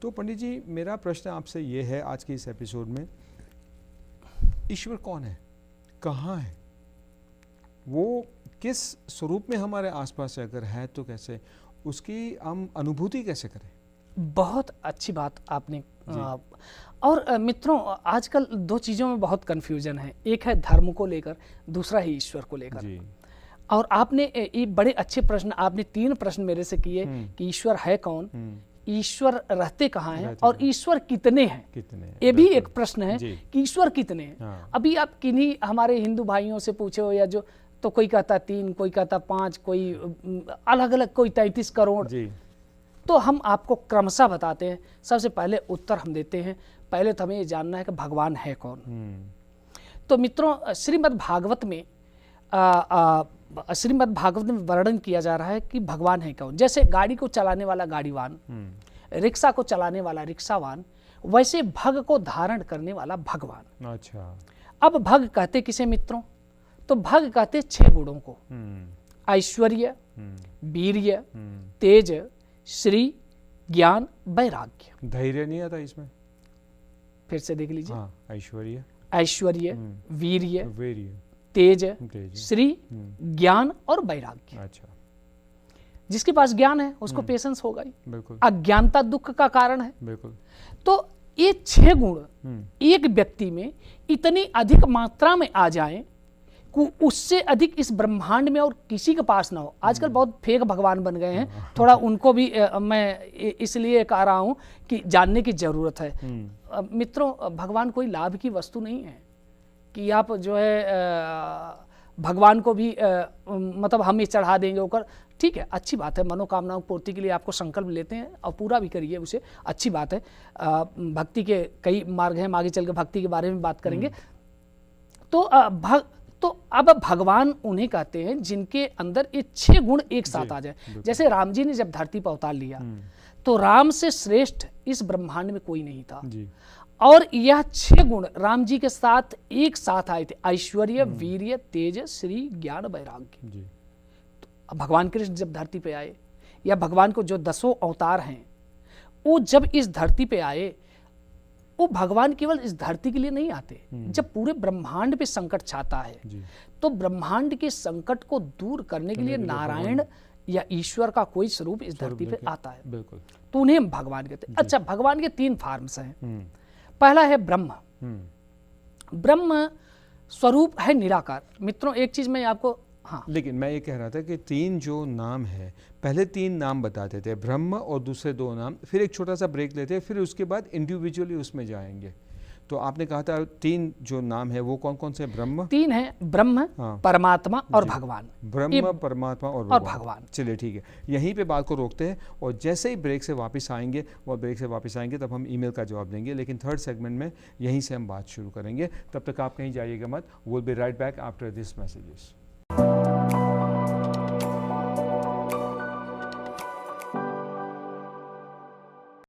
तो पंडित जी, मेरा प्रश्न आपसे ये है आज के इस एपिसोड में, ईश्वर कौन है, कहाँ है, वो किस स्वरूप में हमारे आसपास है, अगर है तो कैसे, उसकी हम अनुभूति कैसे करें? बहुत अच्छी बात आपने और मित्रों, आजकल दो चीज़ों में बहुत कन्फ्यूजन है। एक है धर्म को लेकर, दूसरा है ईश्वर को लेकर। और आपने ये बड़े अच्छे प्रश्न, आपने 3 प्रश्न मेरे से किए कि ईश्वर है कौन, ईश्वर रहते कहाँ हैं, और ईश्वर कितने हैं। ये भी एक प्रश्न है कि ईश्वर कितने हैं। अभी आप किन्हीं हमारे हिंदू भाइयों से पूछे हो या जो, तो कोई कहता 3, कोई कहता 5, कोई अलग अलग, कोई 33 करोड़। तो हम आपको क्रमशः बताते हैं। सबसे पहले उत्तर हम देते हैं, पहले तो हमें ये जानना है कि भगवान है कौन। तो मित्रों, श्रीमद् भागवत में वर्णन किया जा रहा है कि भगवान है कौन। जैसे गाड़ी को चलाने वाला गाड़ीवान, रिक्शा को चलाने वाला रिक्शावान, वैसे भग को धारण करने वाला भगवान। अच्छा। अब भग कहते किसे मित्रों? तो भग कहते 6 गुणों को, ऐश्वर्य, वीर्य, तेज, श्री, ज्ञान, वैराग्य। धैर्य नहीं आता इसमें? फिर से देख लीजिए। ऐश्वर्य, वीर्य, तेज, श्री, ज्ञान और वैराग्य। अच्छा। जिसके पास ज्ञान है उसको पेशेंस होगा ही। बिल्कुल। अज्ञानता दुख का कारण है। बिल्कुल। तो ये 6 गुण एक व्यक्ति में इतनी अधिक मात्रा में आ जाएं कि उससे अधिक इस ब्रह्मांड में और किसी के पास ना हो। आजकल बहुत फेक भगवान बन गए हैं, थोड़ा उनको भी मैं इसलिए कह रहा हूं कि जानने की जरूरत है। मित्रों, भगवान कोई लाभ की वस्तु नहीं है कि आप जो है भगवान को भी मतलब हम ही चढ़ा देंगे होकर। ठीक है, अच्छी बात है, मनोकामनाओं की पूर्ति के लिए आपको संकल्प लेते हैं और पूरा भी करिए उसे, अच्छी बात है। भक्ति के कई मार्ग हैं, आगे चल के भक्ति के बारे में बात करेंगे। तो अब भगवान उन्हें कहते हैं जिनके अंदर ये 6 गुण एक साथ आ जाए। जैसे राम जी ने जब धरती पर अवतार लिया तो राम से श्रेष्ठ इस ब्रह्मांड में कोई नहीं था। और यह 6 गुण राम जी के साथ एक साथ आए थे, ऐश्वर्य, वीर्य, तेज, श्री, ज्ञान, वैराग्य। तो भगवान कृष्ण जब धरती पे आए, या भगवान को जो 10 अवतार हैं, वो जब इस धरती पे आए, वो भगवान केवल इस धरती के लिए नहीं आते। जब पूरे ब्रह्मांड पे संकट छाता है तो ब्रह्मांड के संकट को दूर करने के लिए नारायण या ईश्वर का कोई स्वरूप इस धरती पे आता है। बिल्कुल। तो उन्हें भगवान कहते हैं। अच्छा, भगवान के 3 फॉर्म्स हैं। पहला है ब्रह्म। ब्रह्म स्वरूप है निराकार। मित्रों, एक चीज मैं आपको, लेकिन मैं ये कह रहा था कि 3 जो नाम है, पहले 3 नाम बताते थे, ब्रह्म और दूसरे 2 नाम, फिर एक छोटा सा ब्रेक लेते हैं, फिर उसके बाद इंडिविजुअली उसमें जाएंगे। तो आपने कहा था 3 जो नाम है वो कौन कौन से? ब्रह्म 3 है, ब्रह्म, परमात्मा और भगवान। ब्रह्म, परमात्मा और भगवान। चलिए ठीक है, यहीं पे बात को रोकते हैं और जैसे ही ब्रेक से वापस आएंगे तब हम ईमेल का जवाब देंगे। लेकिन 3rd सेगमेंट में यहीं से हम बात शुरू करेंगे। तब तक आप कहीं जाइएगा मत। Will be right back after this messages.